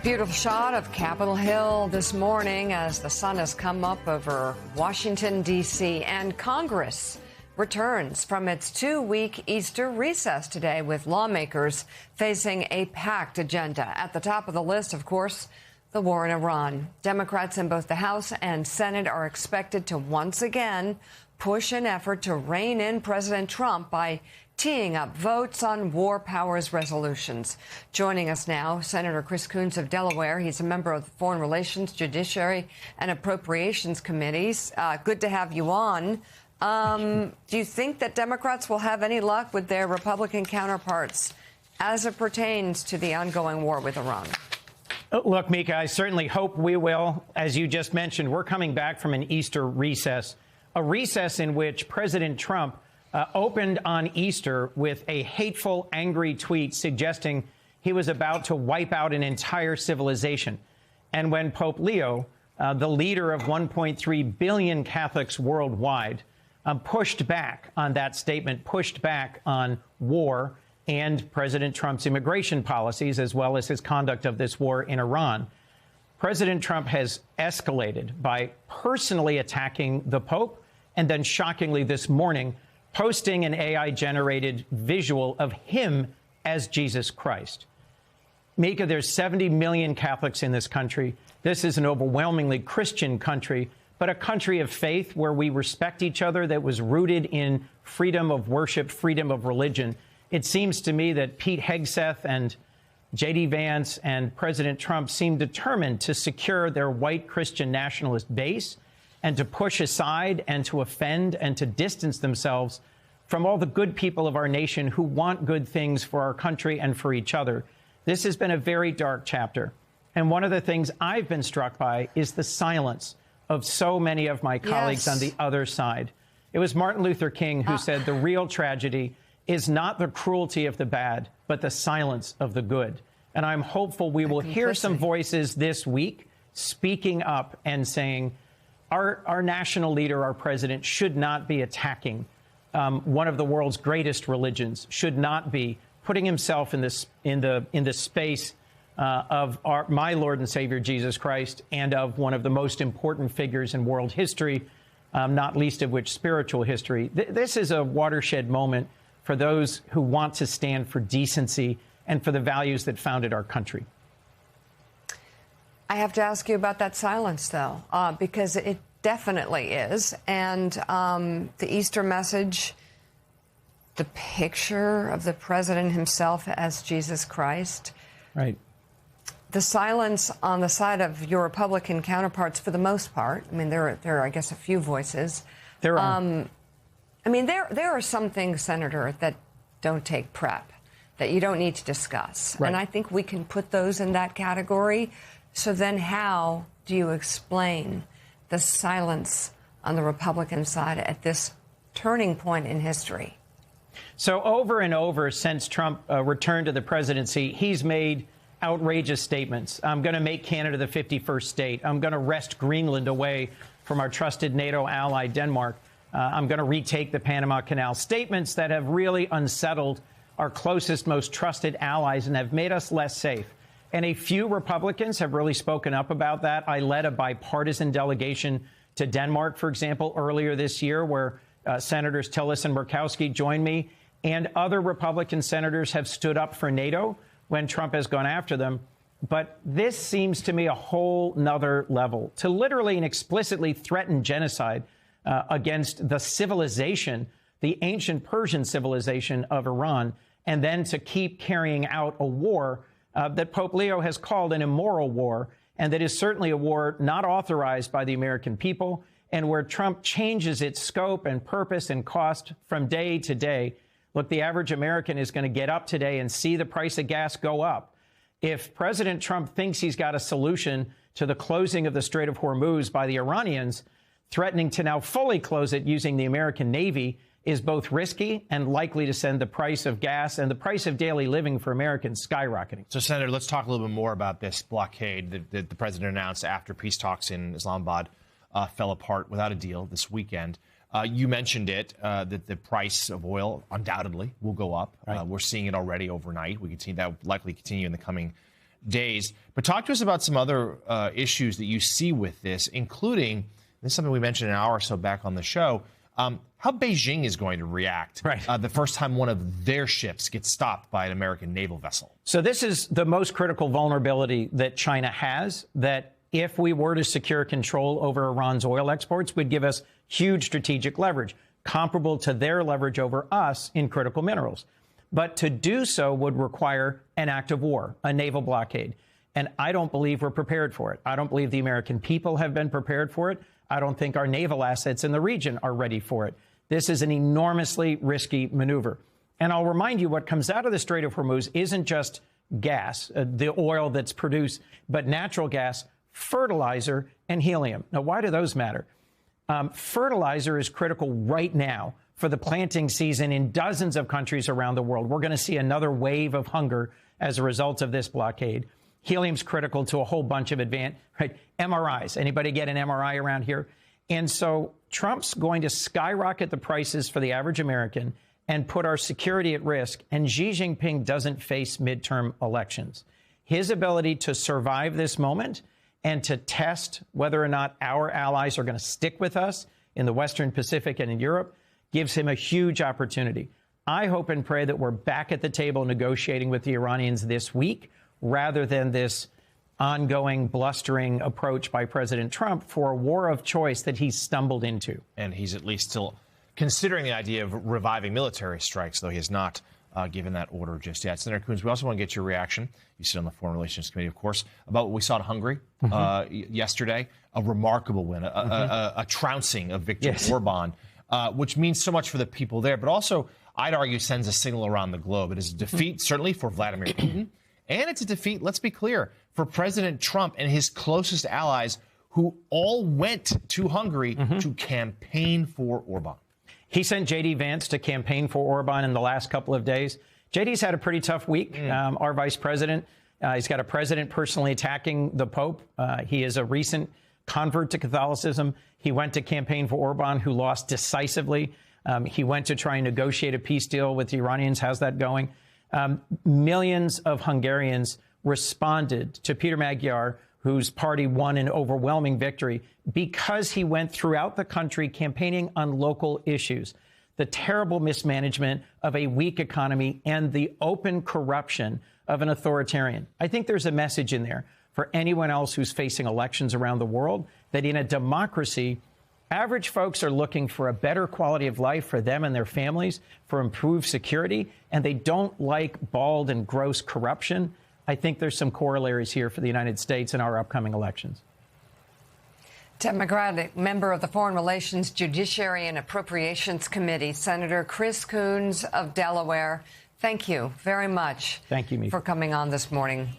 Beautiful shot of Capitol Hill this morning as the sun has come up over Washington, D.C., and Congress returns from its 2-week Easter recess today with lawmakers facing a packed agenda. At the top of the list, of course, the war in Iran. Democrats in both the House and Senate are expected to once again push an effort to rein in President Trump by teeing up votes on war powers resolutions. Joining us now, Senator Chris Coons of Delaware. He's a member of the Foreign Relations, Judiciary, and Appropriations Committees. Good to have you on. Do you think that Democrats will have any luck with their Republican counterparts as it pertains to the ongoing war with Iran? Look, Mika, I certainly hope we will. As you just mentioned, we're coming back from an Easter recess, a recess in which President Trump opened on Easter with a hateful, angry tweet suggesting he was about to wipe out an entire civilization. And when Pope Leo, the leader of 1.3 billion Catholics worldwide, pushed back on that statement, pushed back on war and President Trump's immigration policies, as well as his conduct of this war in Iran, President Trump has escalated by personally attacking the Pope and then, shockingly, this morning, posting an AI-generated visual of him as Jesus Christ. Mika, there's 70 million Catholics in this country. This is an overwhelmingly Christian country, but a country of faith where we respect each other, that was rooted in freedom of worship, freedom of religion. It seems to me that Pete Hegseth and J.D. Vance and President Trump seem determined to secure their white Christian nationalist base and to push aside and to offend and to distance themselves from all the good people of our nation who want good things for our country and for each other. This has been a very dark chapter. And one of the things I've been struck by is the silence of so many of my colleagues on the other side. It was Martin Luther King who said the real tragedy is not the cruelty of the bad, but the silence of the good. And I'm hopeful we will hear some voices this week speaking up and saying, our national leader, our president, should not be attacking one of the world's greatest religions, should not be putting himself in the space of my Lord and Savior Jesus Christ and of one of the most important figures in world history, not least of which spiritual history. This is a watershed moment for those who want to stand for decency and for the values that founded our country. I have to ask you about that silence, though, because it definitely is. And the Easter message, the picture of the president himself as Jesus Christ. Right. The silence on the side of your Republican counterparts, for the most part. I mean, there are, I guess, a few voices. There are. I mean, there are some things, Senator, that don't take prep, that you don't need to discuss. Right. And I think we can put those in that category. So then how do you explain the silence on the Republican side at this turning point in history? So over and over since Trump returned to the presidency, he's made outrageous statements. I'm going to make Canada the 51st state. I'm going to wrest Greenland away from our trusted NATO ally, Denmark. I'm going to retake the Panama Canal. Statements that have really unsettled our closest, most trusted allies and have made us less safe. And a few Republicans have really spoken up about that. I led a bipartisan delegation to Denmark, for example, earlier this year, where Senators Tillis and Murkowski joined me. And other Republican senators have stood up for NATO when Trump has gone after them. But this seems to me a whole nother level. To literally and explicitly threaten genocide against the civilization, the ancient Persian civilization of Iran, and then to keep carrying out a war that Pope Leo has called an immoral war, and that is certainly a war not authorized by the American people, and where Trump changes its scope and purpose and cost from day to day. Look, the average American is going to get up today and see the price of gas go up. If President Trump thinks he's got a solution to the closing of the Strait of Hormuz by the Iranians, threatening to now fully close it using the American Navy is both risky and likely to send the price of gas and the price of daily living for Americans skyrocketing. So, Senator, let's talk a little bit more about this blockade that the president announced after peace talks in Islamabad fell apart without a deal this weekend. You mentioned it, that the price of oil undoubtedly will go up. Right. We're seeing it already overnight. We can see that likely continue in the coming days. But talk to us about some other issues that you see with this, including, this is something we mentioned an hour or so back on the show, how Beijing is going to react the first time one of their ships gets stopped by an American naval vessel. So this is the most critical vulnerability that China has, that if we were to secure control over Iran's oil exports, would give us huge strategic leverage, comparable to their leverage over us in critical minerals. But to do so would require an act of war, a naval blockade. And I don't believe we're prepared for it. I don't believe the American people have been prepared for it. I don't think our naval assets in the region are ready for it. This is an enormously risky maneuver. And I'll remind you, what comes out of the Strait of Hormuz isn't just gas, the oil that's produced, but natural gas, fertilizer, and helium. Now, why do those matter? Fertilizer is critical right now for the planting season in dozens of countries around the world. We're going to see another wave of hunger as a result of this blockade. Helium's critical to a whole bunch of MRIs. Anybody get an MRI around here? And so Trump's going to skyrocket the prices for the average American and put our security at risk. And Xi Jinping doesn't face midterm elections. His ability to survive this moment and to test whether or not our allies are going to stick with us in the Western Pacific and in Europe gives him a huge opportunity. I hope and pray that we're back at the table negotiating with the Iranians this week, rather than this ongoing blustering approach by President Trump for a war of choice that he's stumbled into. And he's at least still considering the idea of reviving military strikes, though he has not given that order just yet. Senator Coons, we also want to get your reaction. You sit on the Foreign Relations Committee, of course, about what we saw in Hungary yesterday. A remarkable win, a trouncing of Viktor Orban, which means so much for the people there, but also, I'd argue, sends a signal around the globe. It is a defeat, certainly, for Vladimir Putin. And it's a defeat, let's be clear, for President Trump and his closest allies, who all went to Hungary to campaign for Orban. He sent J.D. Vance to campaign for Orban in the last couple of days. J.D.'s had a pretty tough week. Our vice president, he's got a president personally attacking the Pope. He is a recent convert to Catholicism. He went to campaign for Orban, who lost decisively. He went to try and negotiate a peace deal with the Iranians. How's that going? Millions of Hungarians responded to Peter Magyar, whose party won an overwhelming victory, because he went throughout the country campaigning on local issues. The terrible mismanagement of a weak economy and the open corruption of an authoritarian. I think there's a message in there for anyone else who's facing elections around the world, that in a democracy, average folks are looking for a better quality of life for them and their families, for improved security, and they don't like bald and gross corruption. I think there's some corollaries here for the United States in our upcoming elections. Democratic member of the Foreign Relations, Judiciary and Appropriations Committee, Senator Chris Coons of Delaware. Thank you very much. Thank you, Mika, for coming on this morning.